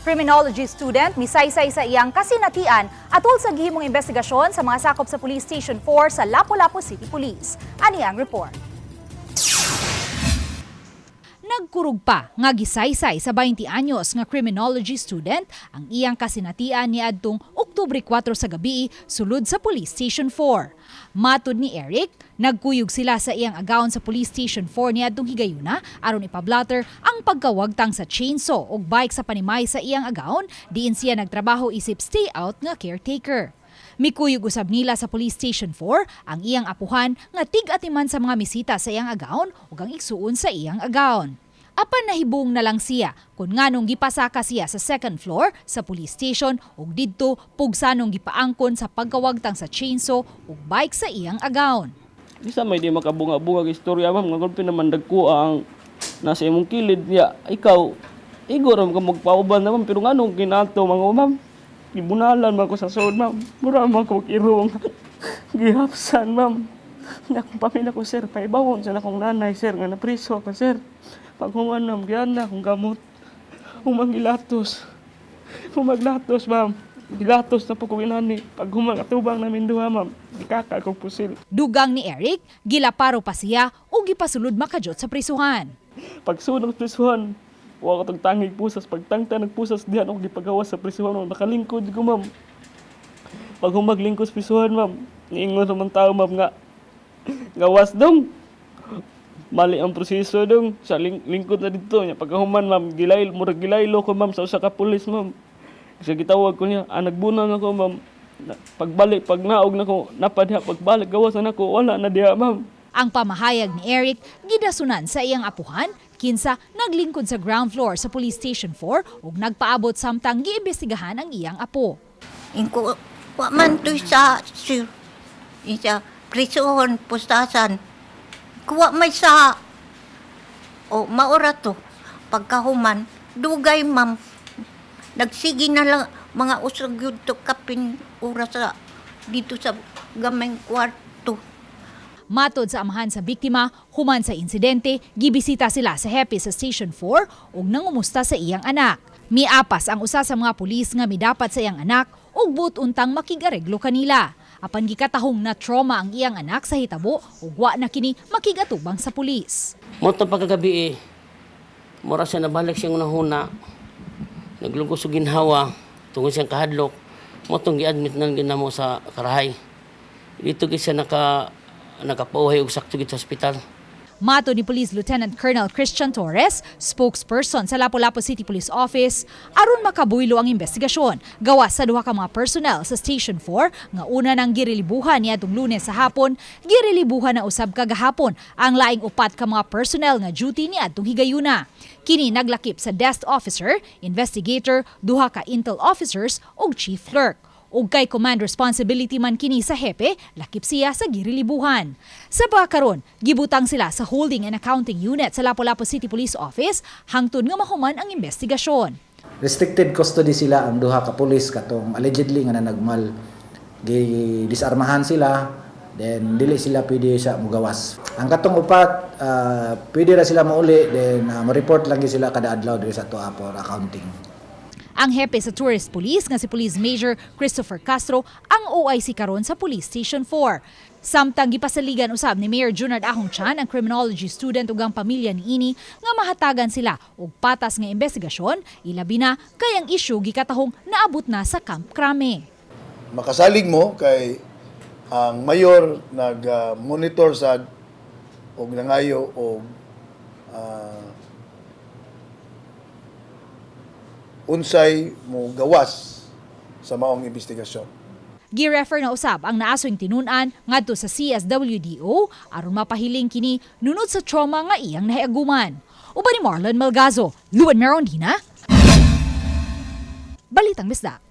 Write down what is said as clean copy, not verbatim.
Criminology student misaysay sa iyang kasinatian atol sa gihimong investigasyon sa mga sakop sa Police Station 4 sa Lapu-Lapu City Police. Ani ang report. Nagkurug pa nga gisaysay sa 20 anyos nga criminology student ang iyang kasinatian niadtong Oktubre 4 sa gabi sulod sa Police Station 4. Matud ni Eric, nagkuyog sila sa iyang agawon sa Police Station 4 niadtong higayuna aron ipablatter ang pagkawagtang sa chainsaw ug bike sa panimay sa iyang agawon diin siya nagtrabaho isip stay out nga caretaker. Mikuyog usab nila sa Police Station 4 ang iyang apuhan nga tig-atiman sa mga misita sa iyang agawon ug ang igsuon sa iyang agawon. Apan nahibong na lang siya kung nganong gipasaka siya sa second floor sa police station ug didto pugsanong gipaangkon sa pagkawagtang sa chainsaw ug bike sa iyang agawon. Isa may di makabunga-bunga istorya ma'am nga kung pinamandag ko ang nasa imong kilid niya ikaw igor ka magpauban naman pero nganong kinato mga ma'am gibunalan man ko sa sod ma'am mura man ko irong gihapsan ma'am na akong pamilya ko sir paibawon sa akong nanay sir nga napriso ko sir. Pag humanam, gana akong gamot. Humanggilatos. Humaglatos, ma'am. Gilatos na po kong inani. Pag humangatubang namin duha, ma'am, ikaka akong pusil. Dugang ni Eric, gilaparo pa siya o gipasulod makajot sa prisuhan. Pag sunod sa prisuhan, huwag ko tangig pusas. Pag tangta nagpusas, diyan ako gipagawas sa prisuhan. Nakalingkod ko, ma'am. Pag humaglingkod sa prisuhan, ma'am, niingon naman tao, ma'am, nga gawas dong. Mali ang proseso dong sa lingkod na dito niya pagkahuman ma'am murag gilaylo ko ma'am sa usa ka pulis ma'am kasi gitawag ko niya nagbunang ako ma'am pagbalik pag naog na ko napadha pagbalik gawas na ko wala na diha ma'am. Ang pamahayag ni Eric gidasunan sa iyang apuhan kinsa naglingkod sa ground floor sa Police Station 4 ug nagpaabot samtang giimbestigahan ang iyang apo. Inko wa man to sa prison pustasan. Kuwa may sa maura to pagkahuman dugay ma'am nagsigi na lang mga usag yun to kapin oras sa dito sa gamay kwarto. Matod sa amahan sa biktima, human sa insidente, gibisita sila sa Hepe sa Station 4 ug nangumusta sa iyang anak. Miapas ang usa sa mga pulis nga midapat sa iyang anak ug but-untang makigareglo kanila. Apan gikatahong na trauma ang iyang anak sa hitabo ug wa na kini makigatubang sa pulis. Moto pagkagabi mura siya nabalik siyang nahuna. Naglugos og ginhawa tungod siyang kahadlok. Motong gi-admit nang ginamo sa Karahay. Dito gid siya nakapauhay og sakto gid sa ospital. Mato ni Police Lieutenant Colonel Christian Torres, spokesperson sa Lapu-Lapu City Police Office, aron makabuylo ang investigasyon. Gawas sa duha ka mga personnel sa Station 4 nga una nang girelibuhan niadtong Lunes sa hapon, girelibuhan na usab kagahapon ang laing upat ka mga personnel nga duty niadtong higayuna. Kini naglakip sa desk officer, investigator, duha ka intel officers ug chief clerk. Ug kay command responsibility man kini sa Hepe, lakip siya sa girilibuhan. Sa pagkaron, gibutang sila sa Holding and Accounting Unit sa Lapu-Lapu City Police Office hangtod nga mahuman ang investigasyon. Restricted custody sila ang duha ka pulis katong allegedly nga nanagmal. Disarmahan sila, then dili sila pwede siya mugawas. Ang katong upat, pwede ra sila mauli, then ma-report lang sila kada adlaw diri sa tuwa for accounting. Ang hepe sa Tourist Police nga si Police Major Christopher Castro ang OIC karon sa Police Station 4. Samtang gipasaligan usab ni Mayor Junard Ahong Chan ang criminology student ug ang pamilya niini nga mahatagan sila og patas nga investigasyon, ilabi na kay ang issue gikatahong naabot na sa Camp Crame. Makasalig mo kay ang mayor nag-monitor sa og nangayo og unsay mo gawas sa maong investigasyon. Gi-refer na usab ang naasoy tinun-an ngadto sa CSWDO aron mapahiling kini nunod sa trauma nga iyang nahiaguman. Uban ni Marlon Malgazo, Luan Merondina, Balitang Bisdak.